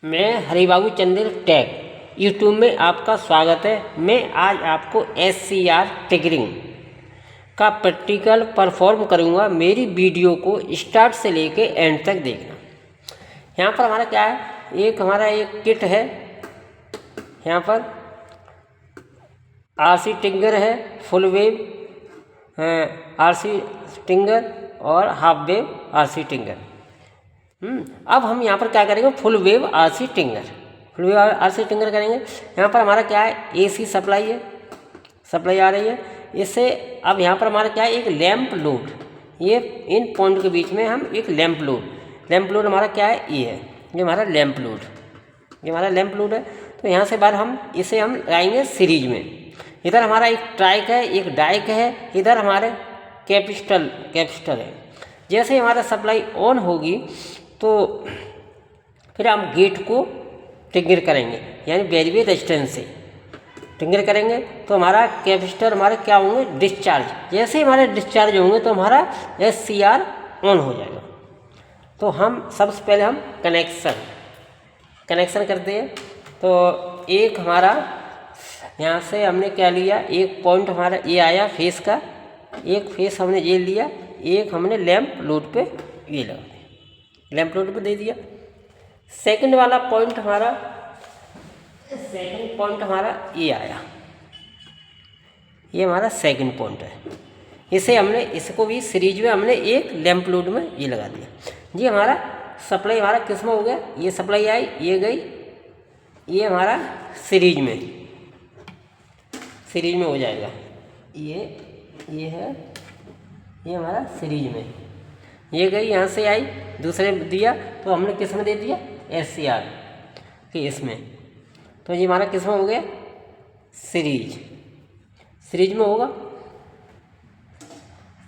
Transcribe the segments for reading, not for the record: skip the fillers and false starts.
मैं Haribabu Chandel take YouTube में आपका स्वागत है। मैं आज आपको SCR ट्रिगरिंग का प्रैक्टिकल परफॉर्म करूंगा। मेरी वीडियो को स्टार्ट से लेके एंड तक देखना। यहाँ पर हमारा क्या है, हमारा एक किट है। यहाँ पर RC टिंगर है, फुल वेव RC टिंगर और हाफ वेव RC टिंगर। अब हम यहाँ पर क्या करेंगे, फुल वेव RC टिंगर करेंगे। यहाँ पर हमारा क्या है, AC सप्लाई आ रही है इससे। अब यहाँ पर हमारा क्या है, एक लैंप लोड, ये इन पॉइंट के बीच में हम एक लैंप लोड हमारा क्या है, ये हमारा लैंप लोड है। तो यहाँ से बाहर हम इसे हम लगाएंगे सीरीज में। इधर हमारा एक ट्राइक है, एक डाइक है, इधर हमारे कैपेसिटर है। जैसे हमारा सप्लाई ऑन होगी तो फिर हम गेट को ट्रिगर करेंगे, यानी वेरिएबल रेजिस्टेंस से ट्रिगर करेंगे। तो हमारा कैपेसिटर हमारे क्या होंगे, डिस्चार्ज। जैसे ही हमारे डिस्चार्ज होंगे तो हमारा SCR ऑन हो जाएगा। तो हम सबसे पहले हम कनेक्शन करते हैं। तो एक हमारा यहाँ से हमने क्या लिया, एक पॉइंट हमारा ये आया फेस का, एक फेस हमने ये लिया, एक हमने लैंप लोड पे ये लगा दिया, लैंप लोड पे दे दिया। सेकंड पॉइंट हमारा ये आया, ये हमारा सेकंड पॉइंट है। इसको भी सीरीज में हमने एक लैंप लोड में ये लगा दिया जी। हमारा सप्लाई हमारा किस में हो गया, ये सप्लाई आई, ये गई, ये हमारा सीरीज में हो जाएगा। ये है, ये हमारा सीरीज में, ये गई, यहाँ से आई, दूसरे दिया तो हमने किस में दे दिया, SCR कि इसमें। तो ये हमारा किस में हो गया, सीरीज में होगा।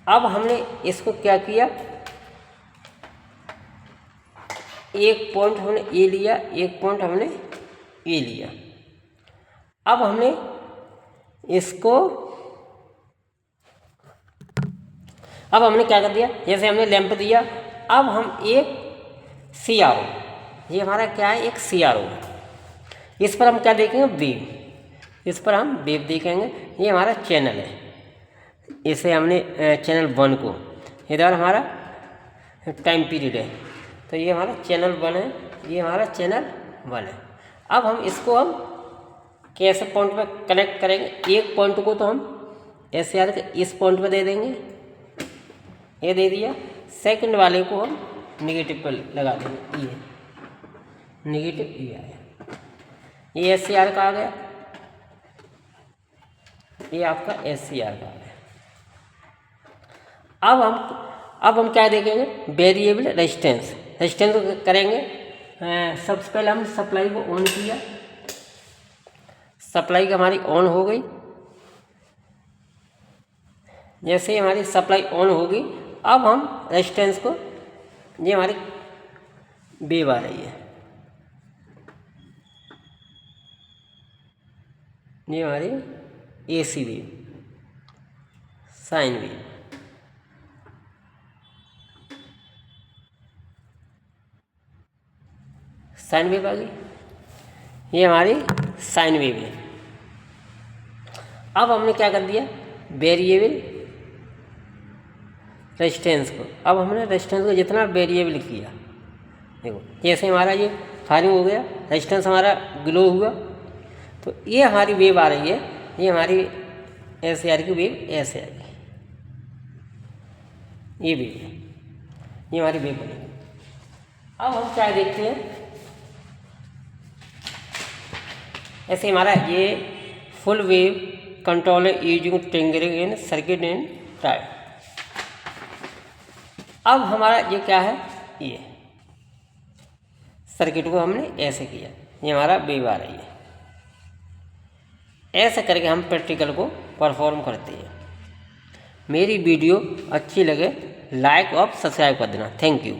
अब हमने इसको क्या किया, एक पॉइंट हमने ये लिया, एक पॉइंट हमने ये लिया। अब हमने क्या कर दिया, जैसे हमने लैंप दिया, अब हम एक CRO, ये हमारा क्या है, एक CRO, इस पर हम क्या देखेंगे, वेव, इस पर हम वेव देखेंगे। ये हमारा चैनल है, इसे हमने चैनल 1 को, इधर हमारा टाइम पीरियड है, तो ये हमारा चैनल 1 है, ये हमारा चैनल 1 है। अब हम इसको हम कैसे पॉइंट पे कनेक्ट करेंगे, एक पॉइंट को तो हम SCR के इस पॉइंट पे दे देंगे, ये दे दिया। सेकंड वाले को हम नेगेटिव पर लगा देंगे, ये नेगेटिव, ये आया, ये SCR का आ गया, ये आपका SCR का आ गया। अब हम क्या देखेंगे, वेरिएबल रेजिस्टेंस करेंगे। सबसे पहले हम सप्लाई को ऑन किया, सप्लाई हमारी ऑन हो गई। जैसे ही हमारी सप्लाई ऑन होगी, अब हम रेजिस्टेंस को, ये हमारी वेव आ रही है, ये हमारी AC वेव, साइन वेव आ गई, ये हमारी साइन वेव है। अब हमने क्या कर दिया, वेरिएबल रेजिस्टेंस को, अब हमने रेजिस्टेंस को जितना वेरिएबल किया, देखो जैसे हमारा ये फायरिंग हो गया, रेजिस्टेंस हमारा ग्लो हुआ, तो ये हमारी वेव आ रही है, ये हमारी SCR की वेव ऐसे आएगी, ये वेव है, ये हमारी वेव बनेगी। अब हम क्या देखते हैं, ऐसे हमारा ये full wave controller using triggering in circuit and type. अब हमारा ये क्या है, ये सर्किट को हमने ऐसे किया, ये हमारा वेव आ रही है। ऐसे करके हम प्रैक्टिकल को परफॉर्म करते हैं। मेरी वीडियो अच्छी लगे लाइक और सब्सक्राइब कर देना। Thank you.